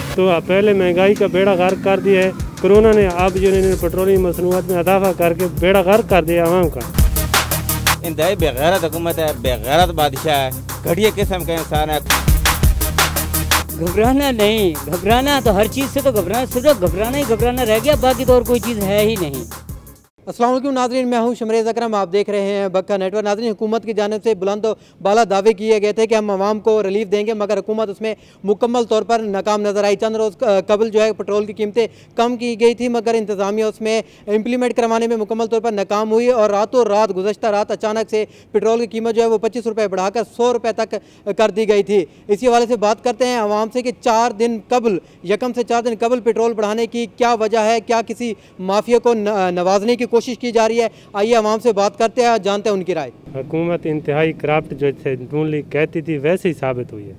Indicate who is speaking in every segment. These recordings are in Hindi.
Speaker 1: तो पहले महंगाई का बेड़ा गर्क कर दिया है कोरोना ने, अब जो इन्होंने पेट्रोलियम मसनूआत में इजाफा करके बेड़ा गर्क कर दिया आवाम का।
Speaker 2: इंतहाई बेगैरत हुकूमत है, बेगैरत बादशाह है, घटिया किस्म का इंसान है।
Speaker 3: घबराना नहीं, घबराना तो हर चीज़ से तो घबराना, सिर्फ घबराना ही घबराना रह गया, बाकी तो और कोई चीज़ है ही नहीं।
Speaker 4: अस्सलाम वालेकुम नाज़रीन, मैं हूं शमरेज़ अकरम, आप देख रहे हैं बक्का नेटवर्क। नाज़रीन, हुकूमत की जानिब से बुलंद बाला दावे किए गए थे कि हम आवाम को रिलीफ देंगे, मगर हुकूमत उसमें मुकम्मल तौर पर नाकाम नज़र आई। चंद रोज़ कबल जो है पेट्रोल की कीमतें कम की गई थी, मगर इंतज़ामिया उसमें इम्प्लीमेंट करवाने में मुकम्मल तौर पर नाकाम हुई और रातों रात गुज़श्ता रात अचानक से पेट्रोल की कीमत जो है वो 25 रुपये बढ़ाकर 100 रुपये तक कर दी गई थी। इसी हवाले से बात करते हैं आवाम से कि 4 दिन कबल, यकम से 4 दिन कबल पेट्रोल बढ़ाने की क्या वजह है, क्या किसी माफिया को नवाजने की कोशिश की जा रही है। आइए आवाम से बात करते हैं, जानते हैं उनकी राय।
Speaker 1: हुकूमत इंतहाई करप्ट जो थे नून लीग कहती थी वैसे ही साबित हुई है।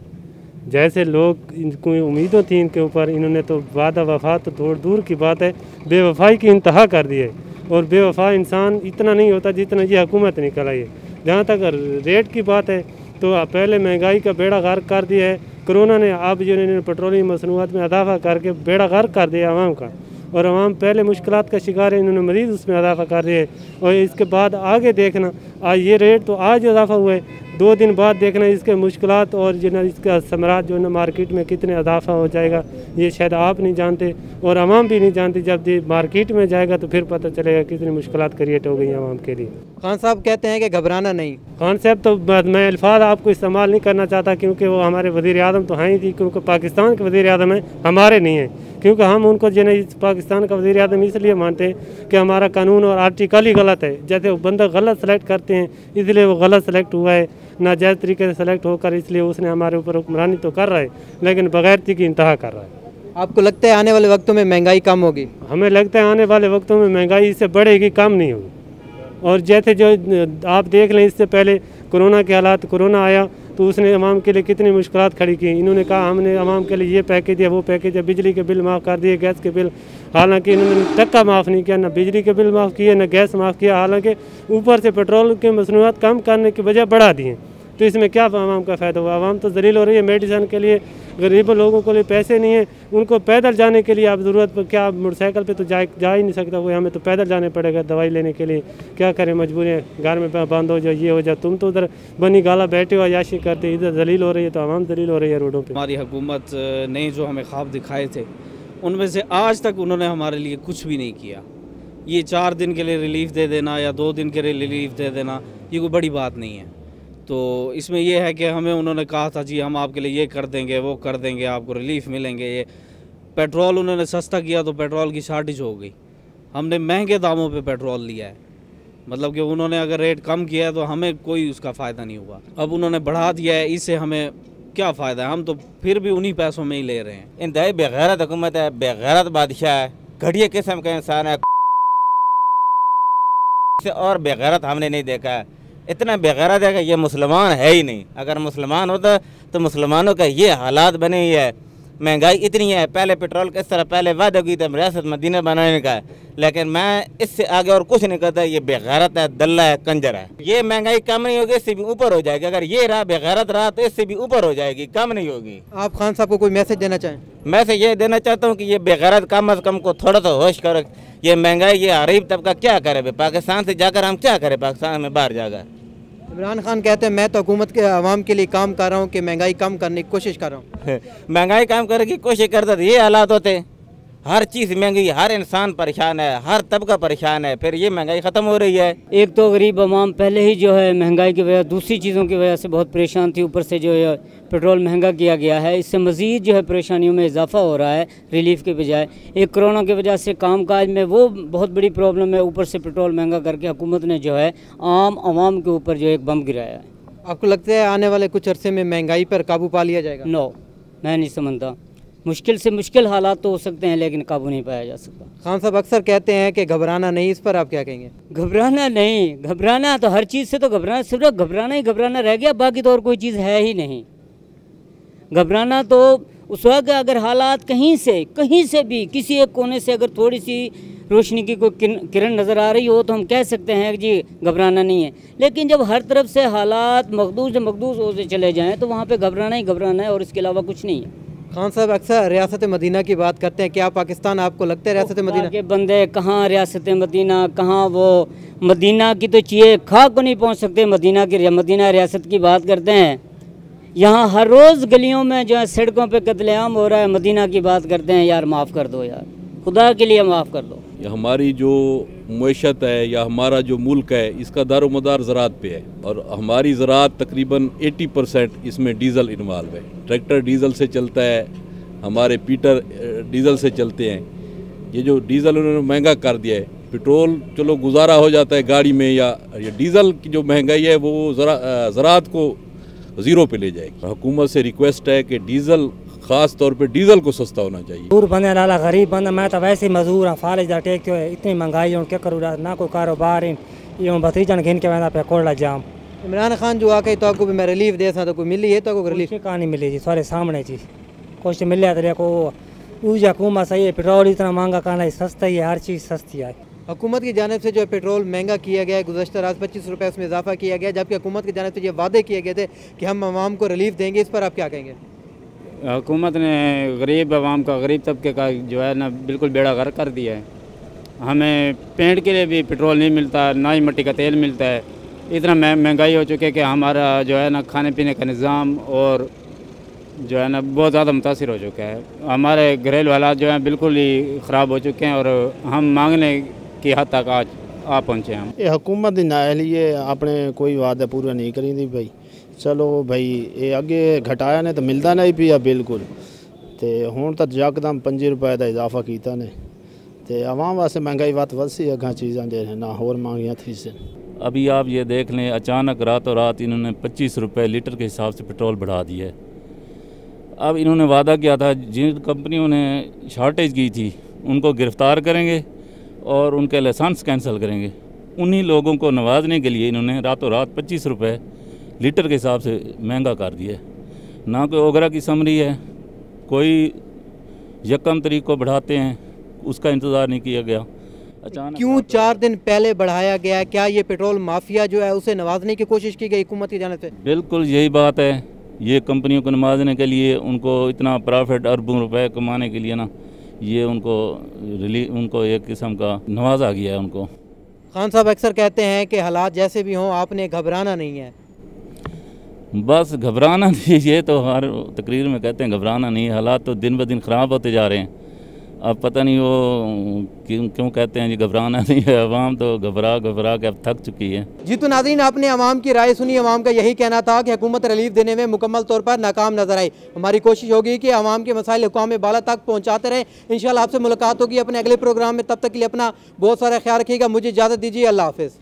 Speaker 1: जैसे लोग इनको उम्मीदें थी इनके ऊपर, इन्होंने तो वादा वफा तो थोड़ी दूर की बात है, बेवफाई की इंतहा कर दी है। और बेवफा इंसान इतना नहीं होता जितना ये हुकूमत निकल आई है। जहाँ तक रेट की बात है तो पहले महंगाई का बेड़ा गर्क कर दिया है कोरोना ने, अब जो इन्होंने पेट्रोलियम मसनूआत में इजाफा करके बेड़ा गर्क कर दिया आवाम का, और आवाम पहले मुश्किलात का शिकार है, इन्होंने मज़ीद उसमें इजाफा कर रही है। और इसके बाद आगे देखना, आज ये रेट तो आज इजाफा हुआ है, 2 दिन बाद देखना इसके मुश्किलात और जो ना इसका समरात जो ना मार्केट में कितने इजाफा हो जाएगा, ये शायद आप नहीं जानते और आवाम भी नहीं जानती। जब ये मार्केट में जाएगा तो फिर पता चलेगा कितनी मुश्किलात क्रिएट हो गई आवाम के लिए।
Speaker 4: खान साहब कहते हैं कि घबराना नहीं।
Speaker 1: खान साहब तो मैं अल्फाज आपको इस्तेमाल नहीं करना चाहता, क्योंकि वो हमारे वज़ीर आज़म तो हैं ही थी, क्योंकि पाकिस्तान के वज़ीर आज़म हैं, हमारे नहीं हैं। क्योंकि हम उनको जो है पाकिस्तान का वज़ीर आज़म इसलिए मानते हैं कि हमारा कानून और आर्टिकल ही गलत है। जैसे वो बंदा गलत सेलेक्ट करते हैं इसलिए वो गलत सेलेक्ट हुआ है, नाजायज़ तरीके से सेलेक्ट होकर, इसलिए उसने हमारे ऊपर हुक्मरानी तो कर रहा है लेकिन बगैरती की इंतहा कर रहा है।
Speaker 4: आपको लगता है आने वाले वक्तों में महंगाई कम होगी?
Speaker 1: हमें लगता है आने वाले वक्तों में महंगाई इससे बढ़ेगी, कम नहीं होगी। और जैसे जो आप देख लें, इससे पहले कोरोना के हालात, कोरोना आया तो उसने अवाम के लिए कितनी मुश्किलात खड़ी की। इन्होंने कहा हमने अवाम के लिए ये पैकेज दिया, वो पैकेज है, बिजली के बिल माफ़ कर दिए, गैस के बिल, हालांकि इन्होंने टक्का माफ़ नहीं किया, ना बिजली के बिल माफ़ किए, ना गैस माफ़ किया, हालांकि ऊपर से पेट्रोल के मसनूआत कम करने की वजह बढ़ा दिए। तो इसमें क्या आवाम का फ़ायदा हुआ? आवाम तो ज़लील हो रही है। मेडिसन के लिए गरीब लोगों के लिए पैसे नहीं है, उनको पैदल जाने के लिए आप ज़रूरत पर क्या मोटरसाइकिल पे तो जा ही नहीं सकता कोई, हमें तो पैदल जाने पड़ेगा दवाई लेने के लिए। क्या करें, मजबूरी है, घर में बंद हो जाओ, ये हो जाए। तुम तो उधर बनी गाला बैठे हो, याशी करते, इधर जलील हो रही है तो आवाम जलील हो रही है रोडों पर।
Speaker 5: हमारी हुकूमत ने जो हमें ख्वाब दिखाए थे उनमें से आज तक उन्होंने हमारे लिए कुछ भी नहीं किया। ये 4 दिन के लिए रिलीफ दे देना या 2 दिन के लिए रिलीफ दे देना ये कोई बड़ी बात नहीं है। तो इसमें यह है कि हमें उन्होंने कहा था जी हम आपके लिए ये कर देंगे, वो कर देंगे, आपको रिलीफ मिलेंगे। ये पेट्रोल उन्होंने सस्ता किया तो पेट्रोल की शॉर्टेज हो गई, हमने महंगे दामों पे पेट्रोल लिया है। मतलब कि उन्होंने अगर रेट कम किया है तो हमें कोई उसका फ़ायदा नहीं हुआ, अब उन्होंने बढ़ा दिया है, इससे हमें क्या फ़ायदा है? हम तो फिर भी उन्हीं पैसों में ही ले रहे हैं।
Speaker 2: इंतहाई बेगैरत हुकूमत है, बेगैरत बादशाह है, घटिया किस्म का इंसान है। और बेगैरत हमने नहीं देखा है। इतना बेगैरत है कि ये मुसलमान है ही नहीं। अगर मुसलमान होता तो मुसलमानों का ये हालात बने हुए है। महंगाई इतनी है, पहले पेट्रोल किस तरह पहले वादा की था रियासत मदीना बनाने का, लेकिन मैं इससे आगे और कुछ नहीं कहता। ये बेगैरत है, दल्ला है, कंजर है। ये महंगाई कम नहीं होगी, इससे भी ऊपर हो जाएगी। अगर ये रहा बेगैरत रहा तो इससे भी ऊपर हो जाएगी, कम नहीं होगी।
Speaker 4: आप खान साहब को कोई मैसेज देना चाहें?
Speaker 2: मैसेज ये देना चाहता हूँ कि ये बेगैरत कम अज़ कम को थोड़ा सा होश करो। ये महंगाई, ये गरीब तबका क्या करे? पाकिस्तान से जाकर हम क्या करें? पाकिस्तान में बाहर जाकर
Speaker 4: इमरान खान कहते हैं मैं तो हुकूमत के आवाम के लिए काम कर रहा हूँ कि महंगाई कम करने की कोशिश कर रहा हूँ।
Speaker 2: महंगाई कम करने की कोशिश करता तो ये हालात होते। हर चीज़ महंगी, हर इंसान परेशान है, हर तबका परेशान है, फिर ये महंगाई ख़त्म हो रही है।
Speaker 3: एक तो गरीब आवाम पहले ही जो है महंगाई की वजह, दूसरी चीज़ों की वजह से बहुत परेशान थी, ऊपर से जो है पेट्रोल महंगा किया गया है, इससे मज़ीद जो है परेशानियों में इजाफा हो रहा है रिलीफ के बजाय। एक कोरोना की वजह से कामकाज में वो बहुत बड़ी प्रॉब्लम है, ऊपर से पेट्रोल महंगा करके हुकूमत ने जो है आम आवाम के ऊपर जो एक बम गिराया है।
Speaker 4: आपको लगता है आने वाले कुछ अरसे में महंगाई पर काबू पा लिया जाएगा?
Speaker 3: नो, मैं नहीं समझता। मुश्किल से मुश्किल हालात तो हो सकते हैं लेकिन काबू नहीं पाया जा सकता।
Speaker 4: खान साहब अक्सर कहते हैं कि घबराना नहीं, इस पर आप क्या कहेंगे?
Speaker 3: घबराना नहीं, घबराना तो हर चीज़ से तो घबराना, सिर्फ घबराना ही घबराना रह गया, बाकी तो और कोई चीज़ है ही नहीं। घबराना तो उस वक्त अगर हालात कहीं से भी किसी एक कोने से अगर थोड़ी सी रोशनी की कोई किरण नज़र आ रही हो तो हम कह सकते हैं कि जी घबराना नहीं है। लेकिन जब हर तरफ से हालात मखदूस होते चले जाएं तो वहाँ पे घबराना ही घबराना है और इसके अलावा कुछ नहीं है।
Speaker 4: खान साहब अक्सर रियासत मदीना की बात करते हैं, क्या पाकिस्तान आपको लगता है रियासत मदीना?
Speaker 3: के बंदे कहाँ रियासत मदीना, कहाँ वो मदीना की तो चीज़ें खा को नहीं पहुँच सकते। मदीना रियासत की बात करते हैं, यहाँ हर रोज़ गलियों में जो है सड़कों पे कत्लेआम हो रहा है। मदीना की बात करते हैं, यार माफ़ कर दो, यार खुदा के लिए माफ़ कर दो।
Speaker 6: हमारी जो मईशत है या हमारा जो मुल्क है, इसका दारोमदार ज़राअत पे है और हमारी ज़राअत तकरीबन 80% इसमें डीज़ल इन्वॉल्व है। ट्रैक्टर डीज़ल से चलता है, हमारे पीटर डीज़ल से चलते हैं। ये जो डीज़ल उन्होंने महंगा कर दिया है, पेट्रोल चलो गुजारा हो जाता है गाड़ी में, या ये डीज़ल की जो महंगाई है वो ज़राअत को ज़ीरो पे ले जाएगी। हुकूमत से रिक्वेस्ट है कि डीज़ल, ख़ास तौर पे डीज़ल को सस्ता होना चाहिए।
Speaker 7: दूर बंदे लाला गरीब बंदा, मैं तो वैसे ही मजदूर हाँ, फालिज टेकते हुए इतनी महंगाई क्या करूँ, ना कोई कारोबार भतीजन घिन के वह पे कोड़ा जाम।
Speaker 4: इमरान खान जो आके तो आपको भी मैं रिलीफ दे सा तो कोई मिली है तो आपको रिलीफ
Speaker 7: कहानी मिली जी, सारे सामने जी कुछ मिले तो देखो यूज हुकूमत सही है। पेट्रोल इतना महंगा करना है, सस्ता ही है, हर चीज़ सस्ती है।
Speaker 4: हुकूमत की जानिब से जो है पेट्रोल महंगा किया गया है, गुज़श्ता रात 25 रुपये उसमें इजाफा किया गया, जबकि हुकूमत की जानिब से ये वादे किए गए थे कि हम आवाम को रिलीफ देंगे। इस पर आप क्या कहेंगे?
Speaker 8: हुकूमत ने गरीब आवाम का, गरीब तबके का जो है ना बिल्कुल बेड़ा गर्क कर दिया है। हमें पेंट के लिए भी पेट्रोल नहीं मिलता, ना ही मिट्टी का तेल मिलता है। इतना महंगाई हो चुकी है कि हमारा जो है ना खाने पीने का निज़ाम और जो है ना बहुत ज़्यादा मुतासिर हो चुका है। हमारे घरेलू हालात जो हैं बिल्कुल ही ख़राब हो चुके हैं और हम मांगने की हद तक आज आ पहुँचे हैं।
Speaker 9: ये हुकूमत की नाअहली है, अपने कोई वादा पूरा नहीं करी थी भाई। चलो भाई ये अगे घटाया ने तो मिलता नहीं पिया बिल्कुल, तो हुण तो यकदम 5 रुपए का इजाफा किया ने, तो आवाम वास्ते महंगाई वसी अगर चीज़ा जो है ना होर मांगियाँ थी से।
Speaker 10: अभी आप ये देख लें, अचानक रातों रात इन्होंने 25 रुपये लीटर के हिसाब से पेट्रोल बढ़ा दिया है। अब इन्होंने वादा किया था जिन कंपनियों ने शॉर्टेज की थी उनको गिरफ़्तार करेंगे और उनके लाइसेंस कैंसिल करेंगे। उन्हीं लोगों को नवाजने के लिए इन्होंने रातों रात 25 रुपये लीटर के हिसाब से महंगा कर दिया है। ना कोई ओगरा की समरी है, कोई यकम तारीख को बढ़ाते हैं उसका इंतज़ार नहीं किया गया। अचानक
Speaker 4: क्यों 4 दिन पहले बढ़ाया गया? क्या ये पेट्रोल माफिया जो है उसे नवाजने की कोशिश की गई हुकूमत की जानिब से?
Speaker 10: बिल्कुल यही बात है। ये कंपनियों को नवाजने के लिए, उनको इतना प्रॉफिट अरबों रुपए कमाने के लिए ना, ये उनको एक किस्म का नवाजा गया है उनको।
Speaker 4: खान साहब अक्सर कहते हैं कि हालात जैसे भी हों आपने घबराना नहीं है।
Speaker 10: बस घबराना नहीं, ये तो हर तकरीर में कहते हैं घबराना नहीं। हालात तो दिन ब दिन ख़राब होते जा रहे हैं। अब पता नहीं वो क्यों कहते हैं जी घबराना नहीं है। अवाम तो घबरा के अब थक चुकी है।
Speaker 4: जी तो नाज़रीन, आपने अवाम की राय सुनी। अवाम का यही कहना था कि हुकूमत रिलीफ देने में मुकम्मल तौर पर नाकाम नजर आई। हमारी कोशिश होगी कि अवाम के मसाइल हुकाम बाला तक पहुँचाते रहें। इंशाल्लाह आपसे मुलाकात होगी अपने अगले प्रोग्राम में। तब तक के लिए अपना बहुत सारा ख्याल रखिएगा। मुझे इजाज़त दीजिए। अल्लाह हाफ़िज़।